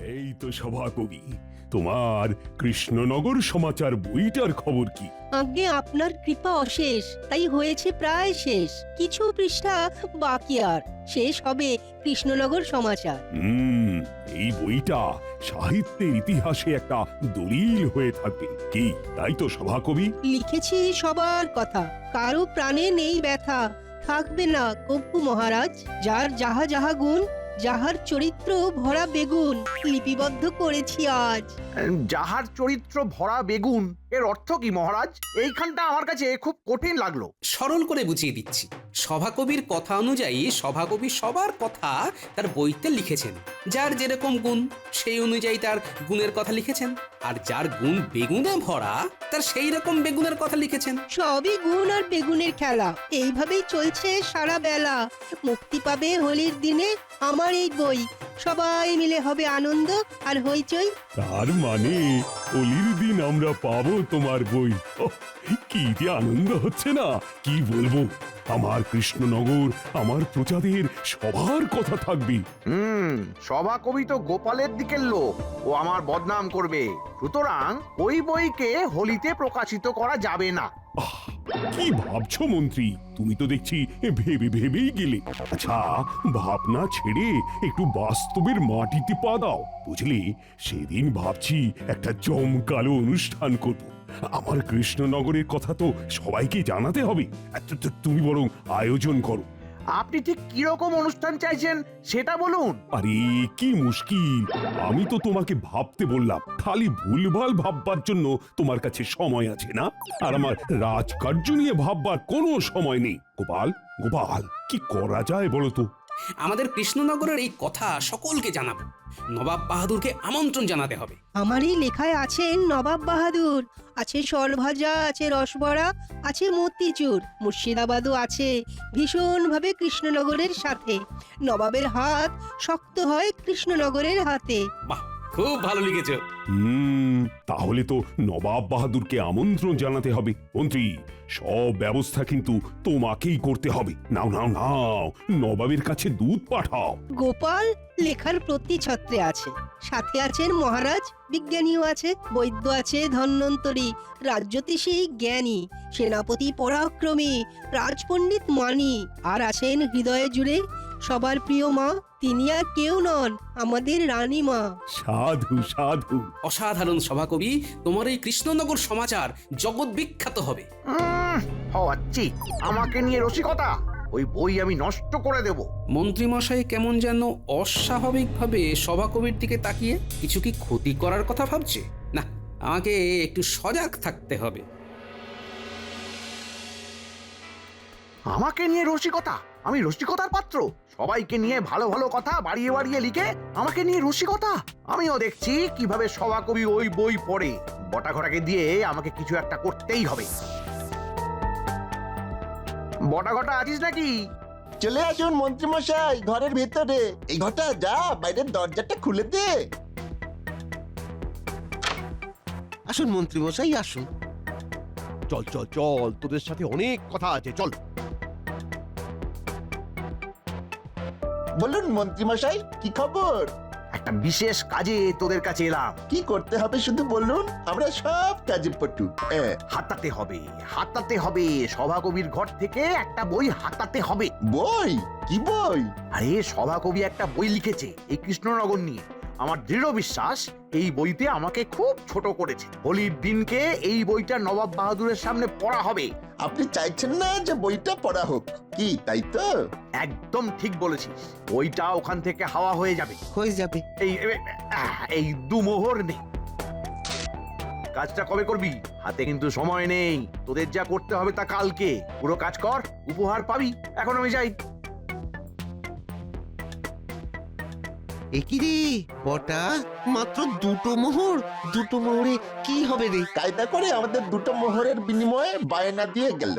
এই তো সভাকবি, তোমার কৃষ্ণনগর সমাচার বইটার খবর কি? আজ্ঞে আপনার কৃপা অশেষ, তাই হয়েছে প্রায় শেষ। কিছু পৃষ্ঠা বাকি, আর শেষ হবে কৃষ্ণনগর সমাচার। এই বইটা সাহিত্যের ইতিহাসে একটা দলিল হয়ে থাকবে, কি তাই তো সভাকবি? লিখেছি সবার কথা, কারো প্রাণে নেই ব্যথা, থাকবে না কভু মহারাজ। যার যাহা যাহা গুণ, যাহার চরিত্র ভরা বেগুন, লিপিবদ্ধ করেছি আজ। যাহার চরিত্র ভরা বেগুন এর অর্থ কি মহারাজ? এইখানটা আমার কাছে খুব কঠিন লাগলো। সরল করে বুঝিয়ে দিচ্ছি। সভাকবির কথা অনুযায়ী সভাকবি সবার কথা তার বইতে লিখেছেন। যার যেরকম গুণ সেই অনুযায়ী তার গুণের কথা লিখেছেন, আর যার গুণ বেগুনে ভরা তার সেই রকম বেগুনের কথা লিখেছেন। সবই গুণ আর বেগুনের খেলা, এইভাবেই চলছে সারা বেলা। মুক্তি পাবে হোলির দিনে আমার এই বই, সবাই মিলে হবে আনন্দ আর হইচই। তার মানে হোলির দিন আমরা পাবো তোমার বই। ওহ, কি যে আনন্দ হচ্ছে না, কি বলবো। আমার কৃষ্ণনগর, আমার প্রজাদের সবার কথা থাকবে। সভাকবি তো গোপালের দিকের লোক, ও আমার বদনাম করবে। সুতরাং ওই বইকে হোলিতে প্রকাশিত করা যাবে না। কি ভাবছো মন্ত্রী? তুমি তো দেখছি ভেবে ভেবেই গেলে। আচ্ছা, ভাবনা ছেড়ে একটু বাস্তবের মাটিতে পা দাও, বুঝলে? সেদিন ভাবছি একটা জমকালো অনুষ্ঠান করব। আমার কৃষ্ণনগরের কথা তো সবাইকে জানাতে হবে। তুমি বরং আয়োজন করো। আপনি ঠিক কিরকম অনুষ্ঠান চাইছেন সেটা বলুন। আরে কি মুশকিল, আমি তো তোমাকে ভাবতে বললাম, খালি ভুলভাল ভাববার জন্য তোমার কাছে সময় আছে না? আর আমার রাজকার্য নিয়ে ভাববার কোনো সময় নেই। গোপাল, গোপাল, কি করা যায় বলো তো? আমাদের কৃষ্ণনগরের এই কথা সকলকে জানাবো। নবাব বাহাদুরকে আমন্ত্রণ জানাতে হবে। আমারই লেখায় আছেন নবাব বাহাদুর, আছে সরভাজা, আছে রসবড়া, আছে মতিচুর, মুর্শিদাবাদও আছে ভীষণভাবে কৃষ্ণনগরের সাথে। নবাবের হাত শক্ত হয় কৃষ্ণনগরের হাতে। বাহ, খুব ভালো লিখেছো। তাহলে তো নবাব বাহাদুরকে আমন্ত্রণ জানাতে হবে। মন্ত্রী, সব ব্যবস্থা কিন্তু তোমাকেই করতে হবে। নাও নাও নাও, নবাবের কাছে দুধ পাঠাও। গোপাল লেখার প্রতি ছত্রে আছে, সাথে আছেন মহারাজ, বিজ্ঞানীও আছে, বৈদ্য আছে ধন্বন্তরী, রাজ্যতীষী জ্ঞানী, সেনাপতি পরাক্রমী, রাজপণ্ডিত মানি, আর আছেন হৃদয়ে জুড়ে সবার প্রিয় মা, তিনি আর কেউ নন, আমাদের রানী মা। সাধু সাধু। অসাধারণ সভাকবি, তোমার এই কৃষ্ণনগর সমাচার জগৎ বিখ্যাত হবে। হচ্ছি আমাকে নিয়ে রসিকতা, ওই বই আমি নষ্ট করে দেব। মন্ত্রীমশাই কেমন যেন অস্বাভাবিকভাবে সভাকবির দিকে তাকিয়ে কিছু কি ক্ষতি করার কথা ভাবছে। না, আমাকে একটু সজাগ থাকতে হবে। আমাকে নিয়ে রসিকতা? আমি রসিকতার পাত্র? সবাইকে নিয়ে ভালো ভালো কথা বাড়িয়ে বাড়িয়ে লিখে আমাকে নিয়ে রসিকতা? আমিও দেখছি কিভাবে সভাকবি ওই বই পড়ে। বটাঘটাকে দিয়ে আমাকে কিছু একটা করতেই হবে। বটাঘটা আছিস নাকি? চলে আসুন মন্ত্রীমশাই, ঘরের ভেতরে। এই ঘরটা যা, বাইরের দরজাটা খুলে দে। আসুন মন্ত্রীমশাই, আসুন। চল চল চল, তোদের সাথে অনেক কথা আছে, চল। বলুন মন্ত্রীমশাই, কি খবর? একটা বিশেষ কাজে তোদের কাছে এলাম। কি করতে হবে শুধু বলুন, আমরা সব কাজে পটু। হাতাতে হবে, হাতাতে হবে। সভাকবির ঘর থেকে একটা বই হাতাতে হবে। বই? কি বই? আরে সভাকবি একটা বই লিখেছে এই কৃষ্ণনগর নিয়ে। আমার দৃঢ় বিশ্বাস এই বইতে আমাকে খুব ছোট করেছে। হোলির দিনকে এই বইটা নবাব বাহাদুরের সামনে পড়া হবে। আপনি চাইছেন না যে বইটা পড়া হোক, কি তাই তো? একদম ঠিক বলেছিস, বইটা ওখান থেকে হাওয়া হয়ে যাবে। হয়ে যাবে। এই দুমোহর নেই। কাজটা কবে করবি? হাতে কিন্তু সময় নেই। তোদের যা করতে হবে তা কালকে। পুরো কাজ কর, উপহার পাবি। এখন আমি যাই। একই রে বটা, মাত্র দুটো মোহর? দুটো মোহরে কি হবে রে? কায়দা করে আমাদের দুটো মোহরের বিনিময়ে বায়না দিয়ে গেল।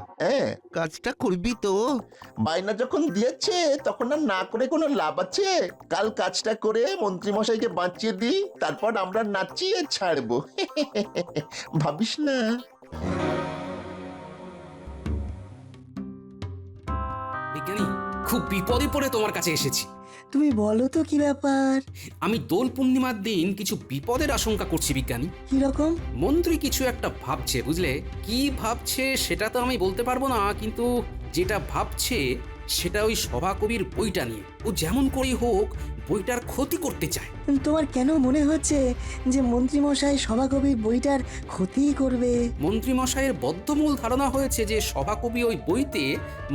কাজটা করবি তো? বায়না যখন দিয়েছে তখন আর না করে কোনো লাভ আছে? কাল কাজটা করে মন্ত্রীমশাইকে বাঁচিয়ে দিই, তারপর আমরা নাচিয়ে ছাড়বো। ভাবিস না? বিজ্ঞানী, খুব বিপদে পড়ে তোমার কাছে এসেছি। তুমি বলো তো কি ব্যাপার? আমি দোল পূর্ণিমার দিন কিছু বিপদের আশঙ্কা করছি বিজ্ঞানী। কি রকম? মন্ত্রী কিছু একটা ভাবছে, বুঝলে? কি ভাবছে সেটা তো আমি বলতে পারবো না, কিন্তু যেটা ভাবছে সেটা ওই সভাকবির বইটা নিয়ে। ও যেমন করেই হোক বইটার ক্ষতি করতে চায়। তোমার কেন মনে হচ্ছে যে মন্ত্রীমশাই সভাকবির বইটার ক্ষতি করবে? মন্ত্রীমশাইয়ের বদ্ধমূল ধারণা হয়েছে যে সভাকবি ওই বইতে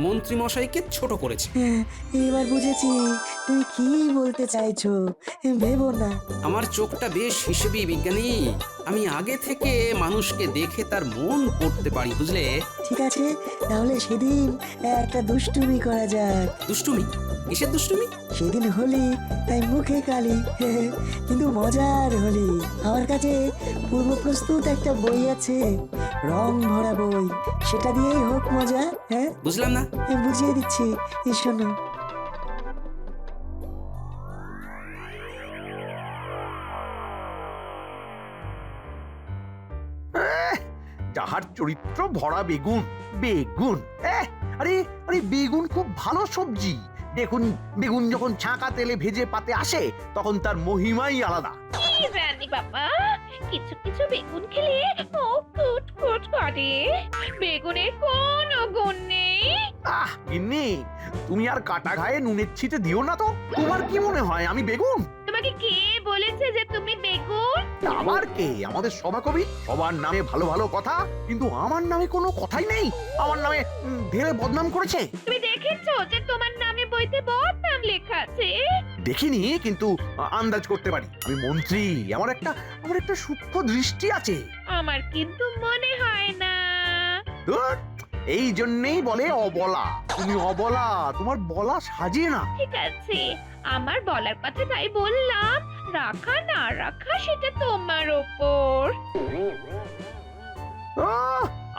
মন্ত্রীমশাইকে ছোট করেছে। হ্যাঁ, এবার বুঝেছি তুমি কি বলতে চাইছো। ভেবো না। আমার চোখটা বেশ হিসেবি বিজ্ঞানী। আমি আগে থেকে মানুষকে দেখে তার মন পড়তে পারি, বুঝলে? ঠিক আছে, তাহলে সেদিন একটা দুষ্টুমি করা যাক। দুষ্টুমি? কিসের দুষ্টুমি? সেদিন হোলি, তাই মুখে কালি, কিন্তু মজার হোলি। আমার কাছে পূর্ব প্রস্তুত একটা বই আছে, রং ভরা বই। সেটা দিয়েই হোক মজা। হ্যাঁ, বুঝলাম না। বুঝিয়ে দিচ্ছি, শোনো। যাহার চরিত্র ভরা বেগুন। বেগুন আরে আরে বেগুন খুব ভালো সবজি। দেখুন, বেগুন যখন ছাঁকা তেলে ভেজে পাতে আসে তখন তার মহিমাই আলাদা। কি জানি বাবা, কিছু কিছু বেগুন খেলে ও কুট কুট করে। বেগুনের কোনো গুণ নেই। গিন্নি, তুমি আর কাটা ঘায়ে নুনের ছিটে দিও না তো। তোমার কি মনে হয় আমি বেগুন? তোমাকে কে বলেছে যে তুমি বেগুন? আবার কে? আমাদের সভাকবি। সবার নামে ভালো ভালো কথা, কিন্তু আমার নামে কোনো কথাই নেই। আমার নামে ঢেলে বদনাম করেছে। তুমি দেখেছো যে তোমার নামে বইতে বদনাম লেখা আছে? দেখিনি, কিন্তু আন্দাজ করতে পারি। আমি মন্ত্রী, আমার একটা সূক্ষ্ম দৃষ্টি আছে। আমার কিন্তু মনে হয় না। ধুর, এই জন্যেই বলে অবলা। তুমি অবলা, তোমার বলা সাজে না। ঠিক আছে, আমার বলার কথা তাই বললাম। রাখা না রাখা সেটা তোমার ওপর।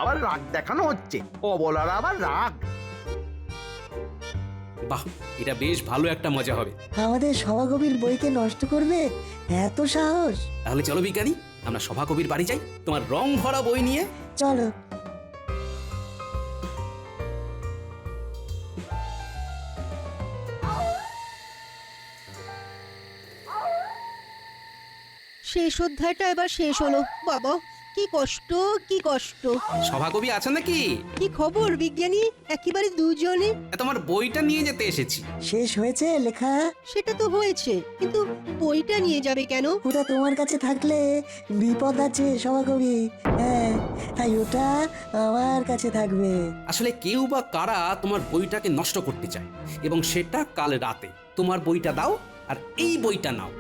আবার রাগ দেখানো হচ্ছে। অবলার আবার রাগ। বাহ, এটা বেশ ভালো একটা মজা হবে। আমাদের সভাকবির বইকে নষ্ট করবে? এত সাহস! তাহলে চলো বিজ্ঞানী, আমরা সভাকবির বাড়ি যাই তোমার রং ভরা বই নিয়ে। চলো। শেষ অধ্যায়টা এবার শেষ হলো। বাবা, কি কষ্ট, কি কষ্ট। সভাকবি আছে নাকি? কি খবর বিজ্ঞানী? একেবারে দুজনে। তোমার বইটা নিয়ে যেতে এসেছি। শেষ হয়েছে লেখা? সেটা তো হয়েছে, কিন্তু বইটা নিয়ে যাবে কেন? ওটা তোমার কাছে থাকলে বিপদ আছে সভাকবি। হ্যাঁ, তাই ওটা আমার কাছে থাকবে। আসলে কেউ বা কারা তোমার বইটাকে নষ্ট করতে চায়, এবং সেটা কাল রাতে। তোমার বইটা দাও আর এই বইটা নাও।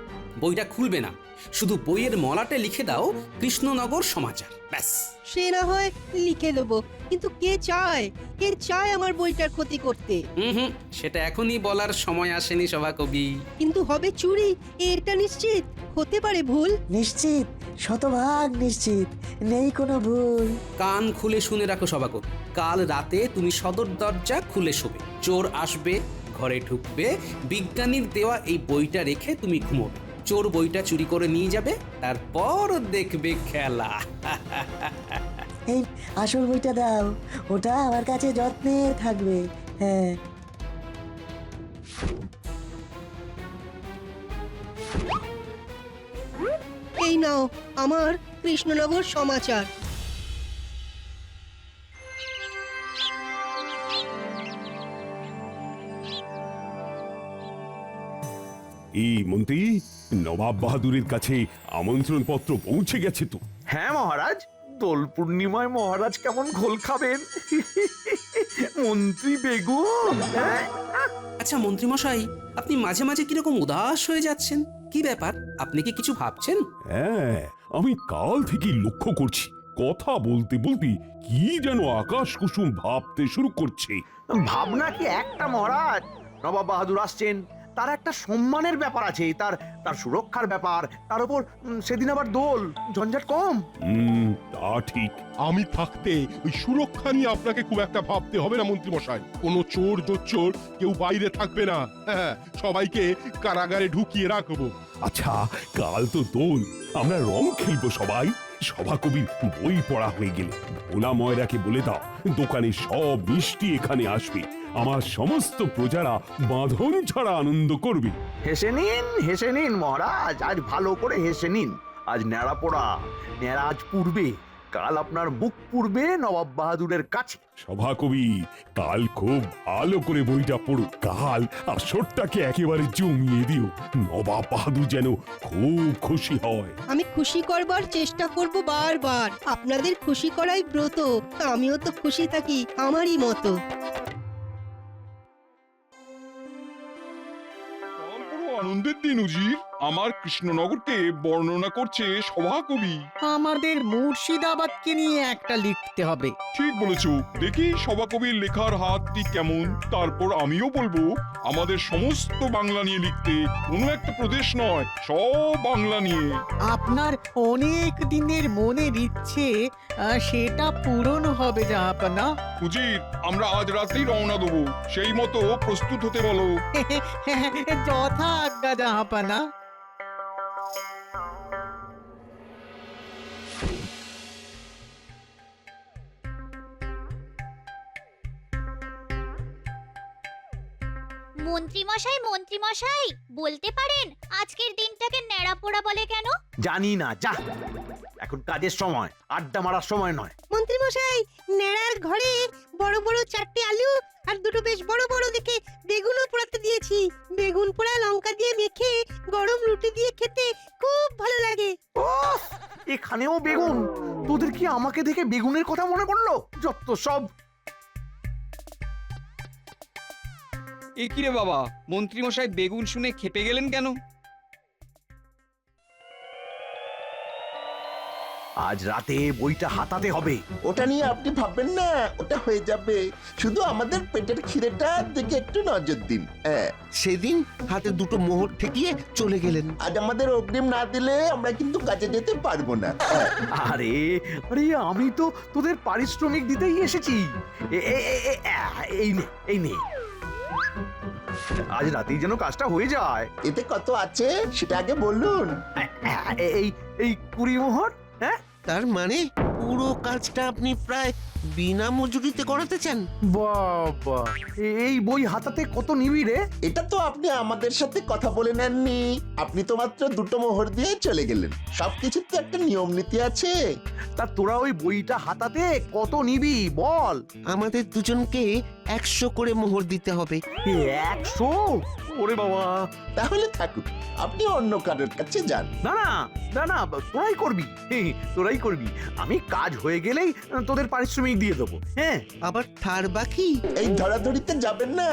বইটা খুলবে না, শুধু বইয়ের মলাটে লিখে দাও কৃষ্ণনগর সমাচার, ব্যাস। সে না হয় লিখে দেবো, কিন্তু কে চায় আমার বইটার ক্ষতি করতে? হুম, সেটা এখনই বলার সময় আসেনি সভাকবি। কিন্তু হবে চুরি, এটা নিশ্চিত। হতে পারে ভুল। নিশ্চিত, শতভাগ নিশ্চিত, নেই কোনো ভুল। কান খুলে শুনে রাখো সভাকবি, কাল রাতে তুমি সদর দরজা খুলে শোবে। চোর আসবে, ঘরে ঢুকবে, বিজ্ঞানীর দেওয়া এই বইটা রেখে তুমি ঘুমোবে। চোর বইটা চুরি করে নিয়ে যাবে, তারপর দেখবে খেলা। এই আসল বইটা দাও, ওটা আমার কাছে যত্নে থাকবে। হ্যাঁ, এই নাও আমার কৃষ্ণনগর সমাচার। এই মন্ত্রী, নবাব বাহাদুরের কাছে আমন্ত্রণ পত্র পৌঁছে গেছে তো? হ্যাঁ মহারাজ, দোল পূর্ণিমায় মহারাজ কেমন ঘোল খাবেন। মন্ত্রী বেগুন। আচ্ছা মন্ত্রীমশাই, আপনি মাঝে মাঝে কিরকম উদাস হয়ে যাচ্ছেন? কি ব্যাপার? আপনি কি কিছু ভাবছেন? হ্যাঁ, আমি কাল থেকেই লক্ষ্য করছি, কথা বলতে বলতে কি যেন আকাশ কুসুম ভাবতে শুরু করছে। ভাবনা কি একটা মহারাজ? নবাব বাহাদুর আসছেন, তার একটা সম্মানের ব্যাপার আছে, তার সুরক্ষার ব্যাপার, তার উপর সেদিন আবার দোল, ঝঞ্ঝাট কম। তা ঠিক। আমি থাকতে ওই সুরক্ষা নিয়ে আপনাকে খুব একটা ভাবতে হবে না মন্ত্রী মশাই। কোনো চোর জোচ্চোর কেউ বাইরে থাকবে না। হ্যাঁ, সবাইকে কারাগারে ঢুকিয়ে রাখবো। আচ্ছা, কাল তো দোল, আমরা রং খেলবো সবাই। সভাকবির বই পড়া হয়ে গেলে ভোলা ময়রাকে বলে দাও, দোকানে সব মিষ্টি এখানে আসবে। আমার সমস্ত প্রজারা বাঁধন ছাড়া আনন্দ করবে। হেসে নিন মহারাজ, আজ ভালো করে হেসে নিন। আজ ন্যাড়া পোড়া, ন্যাড়া আজ পূর্বে, কাল আপনার মুখ পূর্বে নবাব বাহাদুরের কাছে। সভাকবি, কাল খুব ভালো করে বইটা পড়ো। কাল আসরটাকে একেবারে জমিয়ে দিও। নবাব বাহাদুর যেন খুব খুশি হয়। আমি খুশি করবার চেষ্টা করব বারবার। আপনাদের খুশি করাই ব্রত, আমিও তো খুশি থাকি আমারই মতো। আনন্দের দিন উজির, আমার কৃষ্ণনগরকে বর্ণনা করছে সভাকবি। আমাদের মুর্শিদাবাদকে নিয়ে একটা লিখতে হবে। ঠিক বলেছো, দেখি সভাকবির লেখার হাতটি কেমন, তারপর আমিও বলবো আমাদের সমস্ত বাংলা নিয়ে লিখতে। কোনো একটা প্রদেশ নয়, সব বাংলা নিয়ে। আপনার অনেক দিনের মনের ইচ্ছে সেটা পূরণ হবে জাহাপনা। উজির, আমরা আজ রাতেই রওনা দেবো, সেই মতো প্রস্তুত হতে বলো। যথা আজ্ঞা জাহাপনা। মন্ত্রীমশাই বলতে পারেন আজকের দিনটাকে ন্যাড়াপোড়া বলে কেন? জানি না, যা, এখন কাজের সময়, আড্ডা মারার সময় নয়। মন্ত্রী মশাই, নেড়ার ঘরে বড় বড় 4টে আলু আর দুটো বেশ বড় বড় দেখে বেগুনও পোড়াতে দিয়েছি। বেগুন পোড়া লঙ্কা দিয়ে মেখে গরম রুটি দিয়ে খেতে খুব ভালো লাগে। ওহ, এখানেও বেগুন! তোদের কি আমাকে দেখে বেগুনের কথা মনে পড়লো? যত সব। এ কি রে বাবা, মন্ত্রীমশাই বেগুন শুনে খেপে গেলেন কেন? আজ রাতে বইটা হাতাতে হবে। ওটা নিয়ে আপনি ভাববেন না, ওটা হয়ে যাবে। শুধু আমাদের পেটের খিদেটার দিকে একটু নজর দিন। হ্যাঁ, সেদিন হাতে দুটো মোহর ঠেকিয়ে চলে গেলেন। আজ আমাদের অগ্রিম না দিলে আমরা কিন্তু কাজে যেতে পারবো না। হ্যাঁ। আরে আরে, আমি তো তোদের পারিশ্রমিক দিতেই এসেছি। এই নে। আজ রাতেই যেন কাজটা হয়ে যায়। এতে কত আছে সেটা আগে বলুন। এই 20 মোহর। হ্যাঁ, তার মানে পুরো কাজটা আপনি প্রায় বিনা মজুরিতে করাতে চান? বাবা, এই বই হাতাতে কত নিবি রে? এটা তো আপনি আমাদের সাথে কথা বলে নেননি। আপনি তো মাত্র 2টো মোহর দিয়ে চলে গেলেন। সবকিছুর তো একটা নিয়ম নীতি আছে। তা তোরা ওই বইটা হাতাতে কত নিবি বল? আমাদের দুজনকে 100 করে মোহর দিতে হবে। 100? ওরে বাবা! তাহলে থাকুক, আপনি অন্য কারোর কাছে যান। না, তোরাই করবি। আমি কাজ হয়ে গেলেই তোদের পারিশ্রমিক দিয়ে দেবো। হ্যাঁ, আবার ধার বাকি? এই ধরাধরিতে যাবেন না,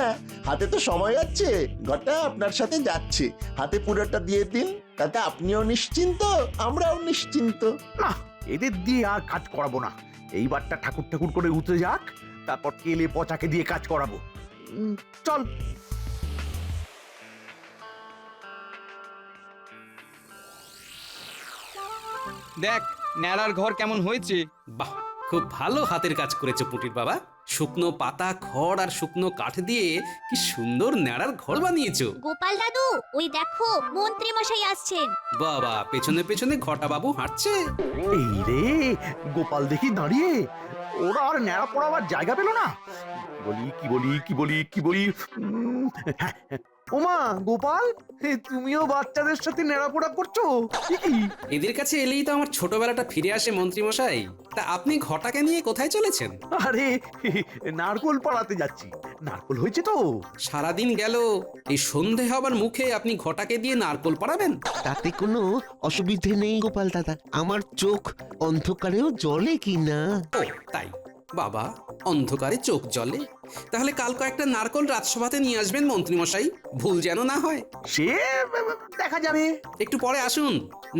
হাতে তো সময় আছে। ঘটা আপনার সাথে যাচ্ছে, হাতে পুরোটা দিয়ে দিন। তাতে আপনিও নিশ্চিন্ত, আমরাও নিশ্চিন্ত। না, এদের দিয়ে আর কাজ করাবো না। এইবারটা ঠাকুর করে উঠে যাক, তারপর কেলে পচাকে দিয়ে কাজ করাবো। চল। দেখ ন্যাড়ার ঘর কেমন হয়েছে। বাহ, খুব ভালো হাতের কাজ করেছে পুটির বাবা। শুকনো পাতা, খড় আর শুকনো কাঠ দিয়ে কি সুন্দর ন্যাড়ার ঘর বানিয়েছো। গোপাল দাদু, ওই দেখো মন্ত্রীমশাই আসছেন। বাবা, পেছনে পেছনে ঘটা বাবু হাঁটছে। এই রে, গোপাল দেখি দাঁড়িয়ে। ওরা আর ন্যাড়া পড়াবার জায়গা পেল না। কি বলি। হ্যাঁ, ওমা গোপাল, তুমিও বাচ্চাদের সাথে নেড়াপোড়া করছো? এদের কাছে এলেই তো আমার ছোটবেলাটা ফিরে আসে মন্ত্রী মশাই। তা আপনি ঘটাকে নিয়ে কোথায় চলেছেন? আরে, নারকোল পাড়াতে যাচ্ছি। নারকোল হয়েছে তো। সারাদিন গেল, এই সন্ধে হবার মুখে আপনি ঘটাকে দিয়ে নারকোল পাড়াবেন? তাতে কোনো অসুবিধে নেই গোপাল দাদা। আমার চোখ অন্ধকারেও জ্বলে কিনা। ও তাই? বাবা, অন্ধকারে চোখ জ্বলে? তাহলে কাল কয়েকটা নারকোল রাজসভাতে নিয়ে আসবেন মন্ত্রী মশাই, ভুল যেন না হয়। সে দেখা যাবে। একটু পরে আসুন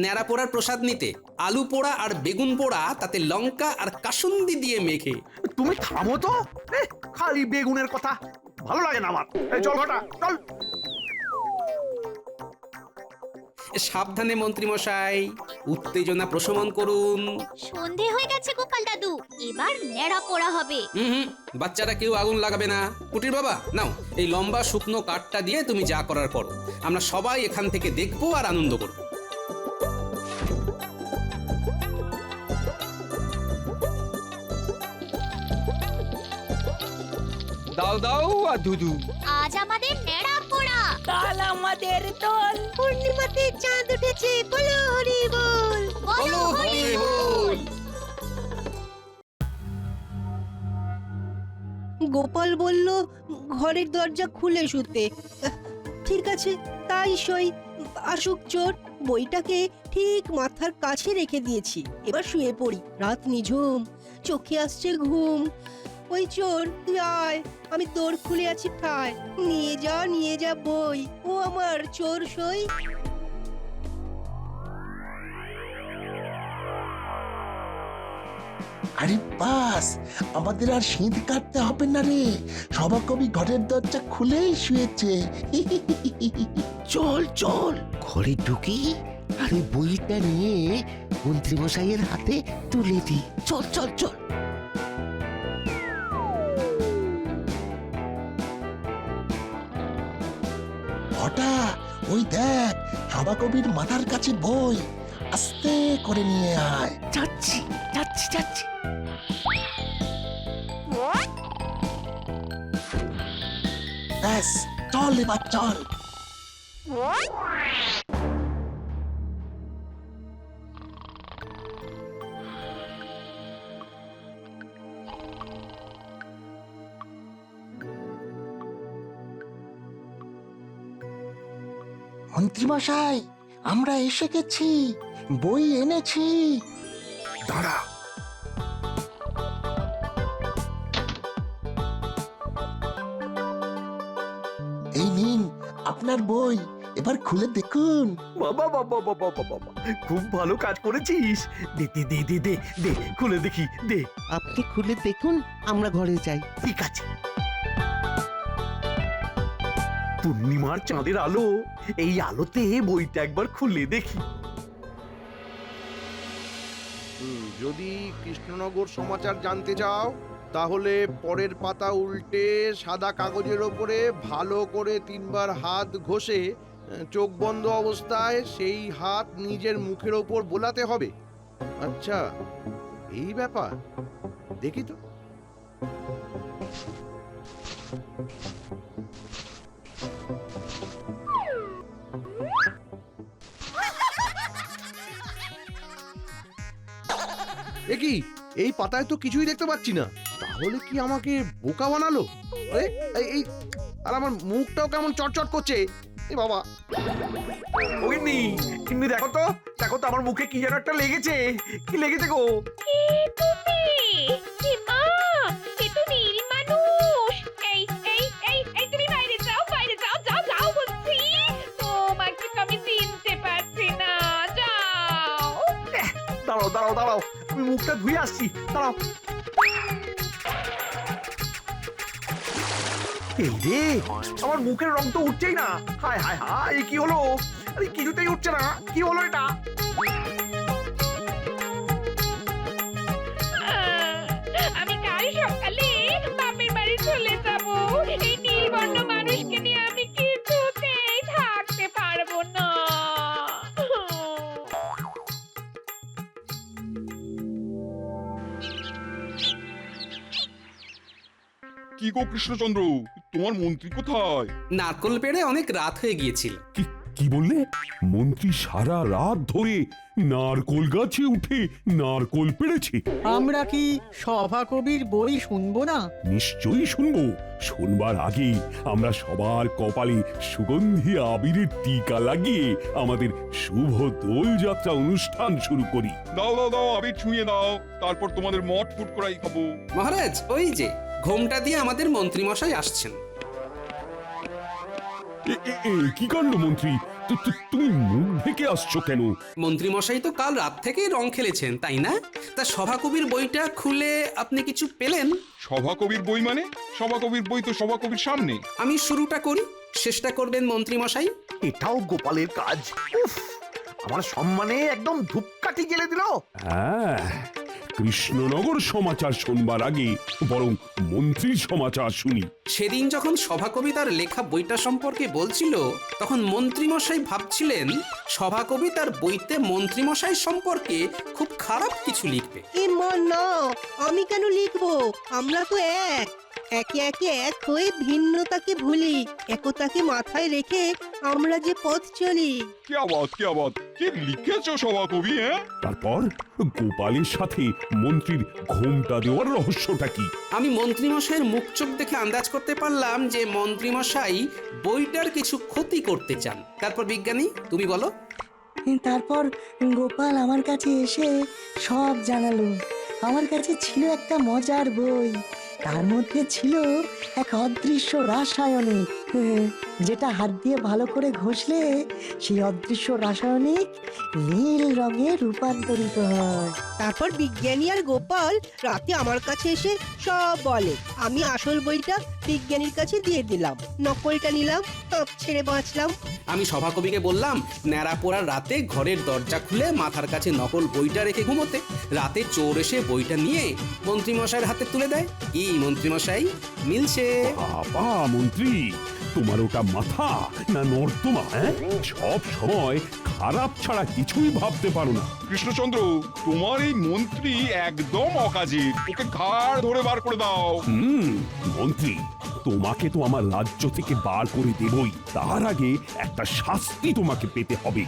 ন্যাড়া পোড়ার প্রসাদ নিতে। আলু পোড়া আর বেগুন পোড়া, তাতে লঙ্কা আর কাসুন্দি দিয়ে মেখে। তুমি থামো তো, খালি বেগুনের কথা ভালো লাগে না আমার। চল ঘটা, চল। সাবধানে মন্ত্রী মশাই, উত্তেজনা প্রশমন করুন। সন্ধে হয়ে গেছে গোপাল দাদু, এবার ন্যাড়াপোড়া হবে। বাচ্চারা কেউ আগুন লাগাবে না। কুটির বাবা, নাও এই লম্বা শুকনো কাঠটা দিয়ে তুমি যা করার করো। আমরা সবাই এখান থেকে দেখবো আর আনন্দ করবো। দাও দাও দাও আর ধুধু। আজ আমাদের নেড়া পোড়া। কাল আমাদের দোল। পূর্ণিমাতে চাঁদ উঠেছে, বলো হরি বল। বলো হরি বল। গোপাল বলল ঘরের দরজা খুলে শুতে। ঠিক আছে, তাই সই। আসুক চোর, বইটাকে ঠিক মাথার কাছে রেখে দিয়েছি। এবার শুয়ে পড়ি। রাত নিঝুম, চোখে আসছে ঘুম। ওই চোর, তুই আয়, আমি তোর খুলে আছি ঠায়। নিয়ে যা বই, ও আমার চোর সই। আরে বাস, আমাদের আর শীত কাটতে হবে না রে। সভাকবি ঘরের দরজা খুলেই শুয়েছে। চল চল ঘরে ঢুকি আর ওই বইটা নিয়ে মন্ত্রীমশাইয়ের হাতে তুলে দি। চল চল চল। ঘটা, ওই দেখ, সভাকবির মাথার কাছে বই। আস্তে করে নিয়ে আয়। যাচ্ছি যাচ্ছি যাচ্ছি। ব্যাস, চল এবার চল। মন্ত্রীমশাই, আমরা এসে গেছি, বই এনেছি। দাঁড়া, এই নিন আপনার বই, এবার খুলে দেখুন। বাবা বাবা বাবা বাবা, খুব ভালো কাজ করেছিস। দে দে দে দে দে দে, খুলে দেখি দে। আপনি খুলে দেখুন, আমরা ঘরে যাই। ঠিক আছে। পূর্ণিমার চাঁদের আলো, এই আলোতে বইটা একবার খুলে দেখি। যদি কৃষ্ণনগর সমাচার জানতে চাও তাহলে পরের পাতা উল্টে সাদা কাগজের ওপরে ভালো করে 3 বার হাত ঘষে চোখ বন্ধ অবস্থায় সেই হাত নিজের মুখের ওপর বোলাতে হবে। আচ্ছা, এই ব্যাপার, দেখি তো। এ কি, এই পাতায় তো কিছুই দেখতে পাচ্ছি না। তাহলে কি আমাকে বোকা বানালো? আরে এই, আর আমার মুখটাও কেমন চটচট করছে। এ বাবা, ওগিন্নি, কিন্তু দেখো তো, দেখো তো আমার মুখে কি যেন একটা লেগেছে। কি লেগেছে গো? কে তুমি? কি মা? এ তো নীল মানুষ। এই এই এই এই তুমি বাইরে যাও, যাও বলছি। তোমাকে তো আমি চিনতে পারছি না। যাও। দাঁড়াও দাঁড়াও দাঁড়াও, আমি মুখটা ধুয়ে আসছি, দাঁড়াও। এই রে, আমার মুখের রং তো উঠছেই না। হায় হায় হায়, কি হলো? আরে কিছুতেই উঠছে না, কি হলো এটা? আমি কাল সকালে বাপের বাড়ি চলে যাব। এই নীলবর্ণ মানুষকে নিয়ে আমি কিছুতেই থাকতে পারবো না। কি গো কৃষ্ণচন্দ্র, তোমার মন্ত্রী কোথায়? নারকোল পেড়ে অনেক রাত হয়ে গিয়েছিল। কি বললে? মন্ত্রী সারা রাত ধরে নারকোল গাছে উঠে নারকোল পেড়েছে? আমরা কি সভাকবির বই শুনবো না? নিশ্চয়ই শুনবো। শুনবার আগে আমরা সবার কপালে সুগন্ধি আবিরের টিকা লাগিয়ে আমাদের শুভ দোল যাত্রা অনুষ্ঠান শুরু করি। দাও দাও দাও, আবির ছুঁয়ে দাও, তারপর তোমাদের মঠ ফুট করাই খাবো। মহারাজ, ওই যে ঘোমটা দিয়ে আমাদের মন্ত্রীমশাই আসছেন। কি কাণ্ড মন্ত্রী, তুমি মুখ ঢেকে আসছো কেন? মন্ত্রীমশাই তো কাল রাত থেকেই রং খেলেছেন, তাই না? তা সভাকবির বইটা খুলে আপনি কিছু পেলেন? সভাকবির বই মানে? সভাকবির বই তো সভাকবির সামনে। আমি শুরুটা করি, শেষটা করবেন মন্ত্রীমশাই। এটাও গোপালের কাজ। উফ, আমার সম্মানে একদম ধূপকাঠি জ্বেলে দিল। হ্যাঁ, কৃষ্ণনগর সমাচার শুনবার আগে বরং মন্ত্রীর সমাচার শুনি। সেদিন যখন সভাকবি তার লেখা বইটা সম্পর্কে বলছিল, তখন মন্ত্রীমশাই ভাবছিলেন সভাকবি তার বইতে মন্ত্রীমশাই সম্পর্কে খুব খারাপ কিছু লিখবে। এ মা না, আমি কেন লিখবো? আমরা তো এক। একে একে এক হয়ে ভিন্নতাকে ভুলি, একতাকে মাথায় রেখে আমরা যে পথ চলি। কি আবাদ কি লিখেছো সভাকবি? তারপর গোপালের সাথে মন্ত্রীর ঘোমটা দেওয়ার রহস্যটা কি? আমি মন্ত্রীমশাইয়ের মুখ চোখ দেখে আন্দাজ করতে পারলাম যে মন্ত্রীমশাই বইটার কিছু ক্ষতি করতে চান। তারপর বিজ্ঞানী তুমি বলো। তারপর গোপাল আমার কাছে এসে সব জানালো। আমার কাছে ছিল একটা মজার বই, তার মধ্যে ছিল এক অদৃশ্য রাসায়নিক, যেটা হাত দিয়ে ভালো করে ঘষলে সেই অদৃশ্য রাসায়নিক নীল রঙে রূপান্তরিত হয়। তারপর বিজ্ঞানী আর গোপাল রাতে আমার কাছে এসে সব বলে। আমি আসল বইটা বিজ্ঞানীর কাছে দিয়ে দিলাম, নকলটা নিলাম, তপ ছেড়ে বাঁচলাম। আমি সভাকবিকে বললাম ন্যাড়া পোড়ার রাতে ঘরের দরজা খুলে মাথার কাছে নকল বইটা রেখে ঘুমোতে। রাতে চোর এসে বইটা নিয়ে মন্ত্রীমশাইয়ের হাতে তুলে দেয়। কি মন্ত্রীমশাই, মিলছে? বাবা মন্ত্রী, তোমার ওটা মাথা না নর্দমা? সব সময় খারাপ ছাড়া কিছুই ভাবতে পারো না। কৃষ্ণচন্দ্র, তোমার এই মন্ত্রী একদম অকাজের, ওকে ঘাড় ধরে বার করে দাও। মন্ত্রী, তোমাকে তো আমার রাজ্য থেকে বার করে দেবই, তার আগে একটা শাস্তি তোমাকে পেতে হবে।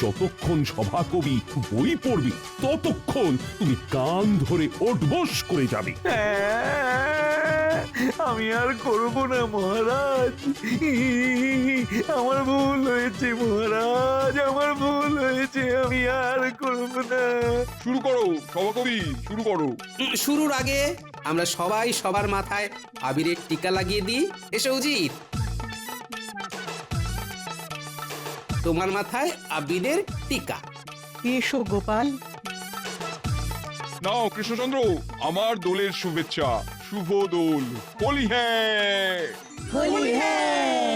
যতক্ষণ সভাকবি বই পড়বে ততক্ষণ তুমি কান ধরে ওঠবোস করে যাবে। আমি আর করব না মহারাজ, আমার ভুল হয়েছে মহারাজ, আমার ভুল হয়েছে, আমি আর করব না। শুরু করো সভাকবি, শুরু করো। শুরুর আগে আমরা সবাই সবার মাথায় আবিরের টিকা লাগিয়ে দিই। এসে উজির, তোমার মাথায় আবিরের টিকা। এসো গোপাল। নাও কৃষ্ণচন্দ্র, আমার দোলের শুভেচ্ছা। শুভ দোল। হোলি হ্যাঁ। হোলি হ্যাঁ।